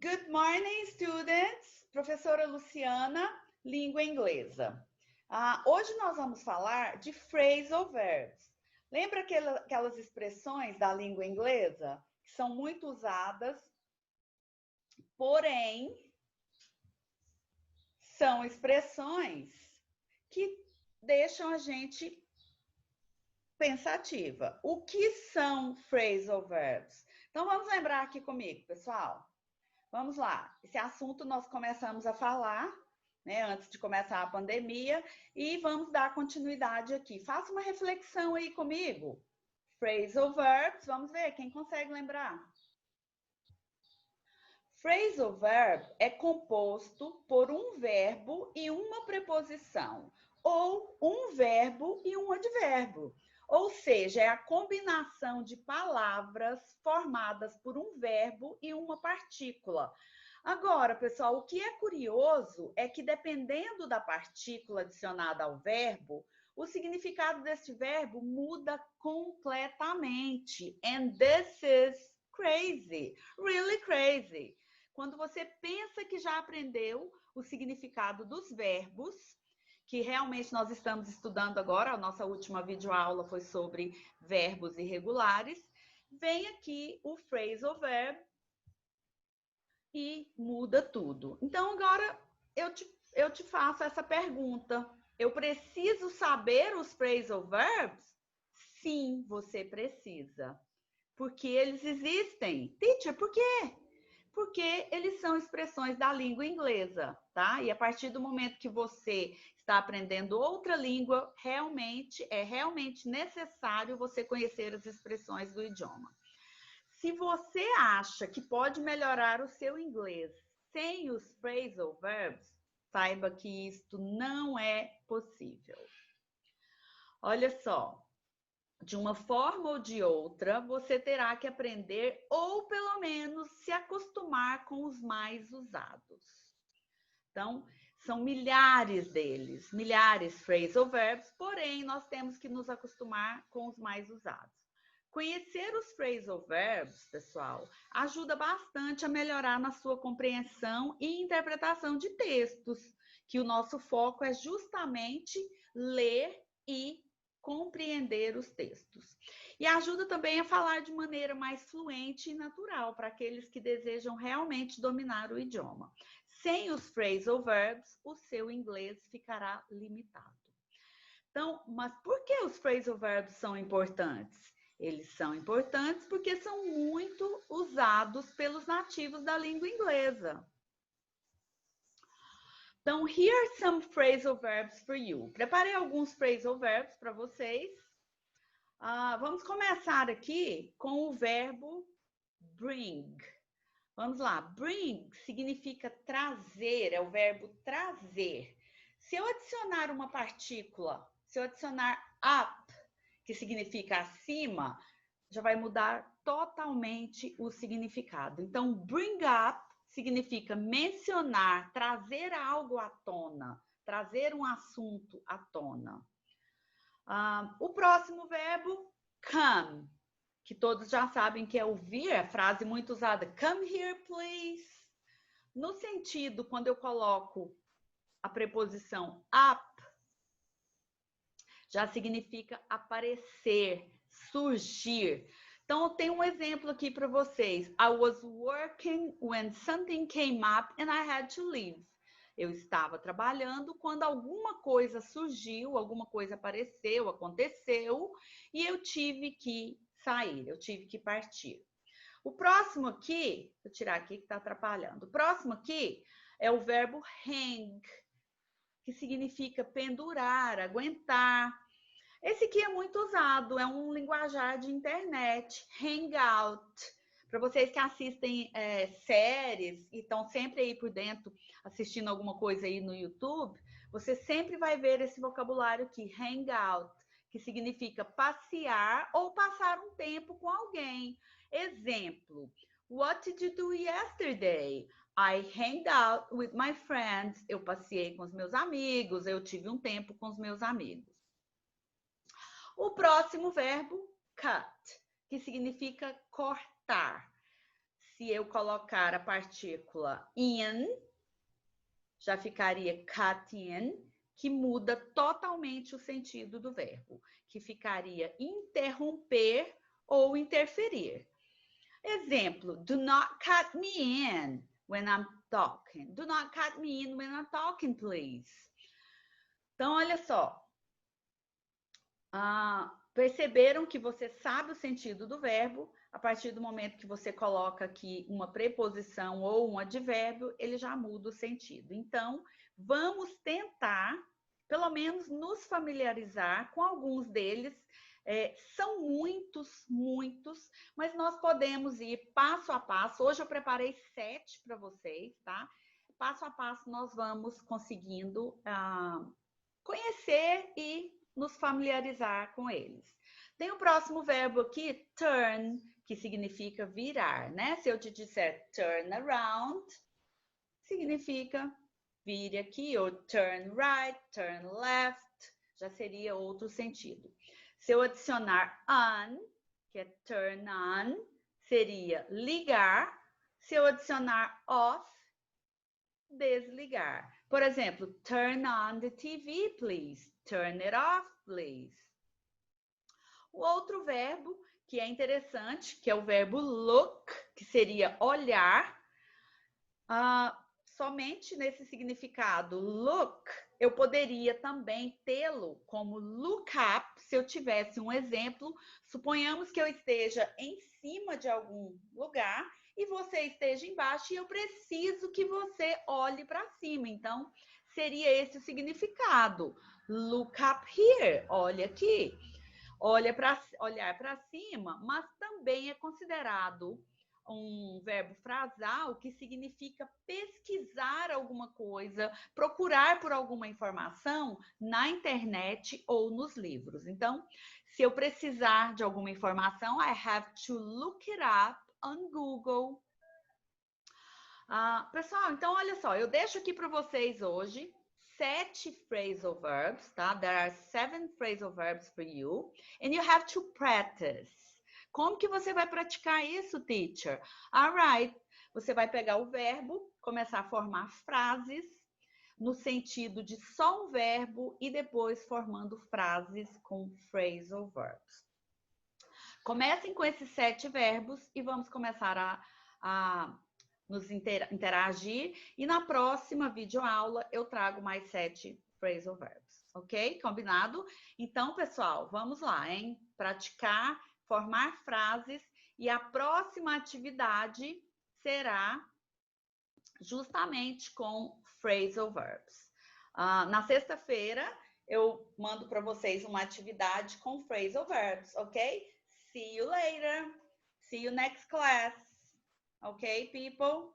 Good morning, students! Professora Luciana, língua inglesa. Hoje nós vamos falar de phrasal verbs. Lembra aquelas expressões da língua inglesa que são muito usadas, porém, são expressões que deixam a gente pensativa. O que são phrasal verbs? Então, vamos lembrar aqui comigo, pessoal. Vamos lá, esse assunto nós começamos a falar, né, antes de começar a pandemia, e vamos dar continuidade aqui. Faça uma reflexão aí comigo. Phrasal verbs, vamos ver, quem consegue lembrar? Phrasal verb é composto por um verbo e uma preposição, ou um verbo e um advérbio. Ou seja, é a combinação de palavras formadas por um verbo e uma partícula. Agora, pessoal, o que é curioso é que, dependendo da partícula adicionada ao verbo, o significado desse verbo muda completamente. And this is crazy, really crazy. Quando você pensa que já aprendeu o significado dos verbos, que realmente nós estamos estudando agora, a nossa última videoaula foi sobre verbos irregulares, vem aqui o phrasal verb e muda tudo. Então, agora eu te faço essa pergunta. Eu preciso saber os phrasal verbs? Sim, você precisa. Porque eles existem. Teacher, por quê? Porque eles são expressões da língua inglesa, tá? E a partir do momento que você está aprendendo outra língua, é realmente necessário você conhecer as expressões do idioma. Se você acha que pode melhorar o seu inglês sem os phrasal verbs, saiba que isto não é possível. Olha só, de uma forma ou de outra, você terá que aprender ou pelo menos se acostumar com os mais usados. Então, são milhares deles, milhares phrasal verbs, porém nós temos que nos acostumar com os mais usados. Conhecer os phrasal verbs, pessoal, ajuda bastante a melhorar na sua compreensão e interpretação de textos, que o nosso foco é justamente ler e compreender os textos. E ajuda também a falar de maneira mais fluente e natural para aqueles que desejam realmente dominar o idioma. Sem os phrasal verbs, o seu inglês ficará limitado. Então, mas por que os phrasal verbs são importantes? Eles são importantes porque são muito usados pelos nativos da língua inglesa. Então, here are some phrasal verbs for you. Preparei alguns phrasal verbs para vocês. Vamos começar aqui com o verbo bring. Vamos lá. Bring significa trazer, é o verbo trazer. Se eu adicionar uma partícula, se eu adicionar up, que significa acima, já vai mudar totalmente o significado. Então, bring up significa mencionar, trazer algo à tona, trazer um assunto à tona. O próximo verbo, come, que todos já sabem que é ouvir, é a frase muito usada, come here, please. No sentido, quando eu coloco a preposição up, já significa aparecer, surgir. Então, eu tenho um exemplo aqui para vocês. I was working when something came up and I had to leave. Eu estava trabalhando quando alguma coisa surgiu, alguma coisa apareceu, aconteceu, e eu tive que sair, eu tive que partir. O próximo aqui, vou tirar aqui que está atrapalhando. O próximo aqui é o verbo hang, que significa pendurar, aguentar. Esse aqui é muito usado, é um linguajar de internet, hangout. Para vocês que assistem séries e estão sempre aí por dentro assistindo alguma coisa aí no YouTube, você sempre vai ver esse vocabulário aqui, hangout, que significa passear ou passar um tempo com alguém. Exemplo, what did you do yesterday? I hanged out with my friends. Eu passei com os meus amigos, eu tive um tempo com os meus amigos. O próximo verbo, cut, que significa cortar. se eu colocar a partícula in, já ficaria cut in, que muda totalmente o sentido do verbo, que ficaria interromper ou interferir. Exemplo, do not cut me in when I'm talking. Do not cut me in when I'm talking, please. Então, olha só. Perceberam que você sabe o sentido do verbo, a partir do momento que você coloca aqui uma preposição ou um advérbio, ele já muda o sentido. Então, vamos tentar, pelo menos, nos familiarizar com alguns deles. São muitos, mas nós podemos ir passo a passo. Hoje eu preparei 7 para vocês, tá? Passo a passo nós vamos conseguindo conhecer e nos familiarizar com eles. Tem o próximo verbo aqui, turn, que significa virar, né? Se eu te disser turn around, significa vire aqui, ou turn right, turn left, já seria outro sentido. Se eu adicionar on, que é turn on, seria ligar. Se eu adicionar off, desligar. Por exemplo, turn on the TV, please. Turn it off, please. O outro verbo que é interessante, que é o verbo look, que seria olhar. Somente nesse significado look, eu poderia também tê-lo como look up, se eu tivesse um exemplo. Suponhamos que eu esteja em cima de algum lugar e você esteja embaixo e eu preciso que você olhe para cima. Então, seria esse o significado. Look up here, olha aqui. Olhar para cima, mas também é considerado um verbo frasal que significa pesquisar alguma coisa, procurar por alguma informação na internet ou nos livros. Então, se eu precisar de alguma informação, I have to look it up on Google. Pessoal, então olha só, eu deixo aqui para vocês hoje 7 phrasal verbs, tá? There are 7 phrasal verbs for you, and you have to practice. Como que você vai praticar isso, teacher? Alright, você vai pegar o verbo, começar a formar frases no sentido de só um verbo e depois formando frases com phrasal verbs. Comecem com esses 7 verbos e vamos começar a nos interagir. E na próxima videoaula eu trago mais 7 phrasal verbs, ok? Combinado? Então, pessoal, vamos lá, hein? Praticar, formar frases e a próxima atividade será justamente com phrasal verbs. Na sexta-feira eu mando para vocês uma atividade com phrasal verbs, ok? See you later. See you next class. Okay, people?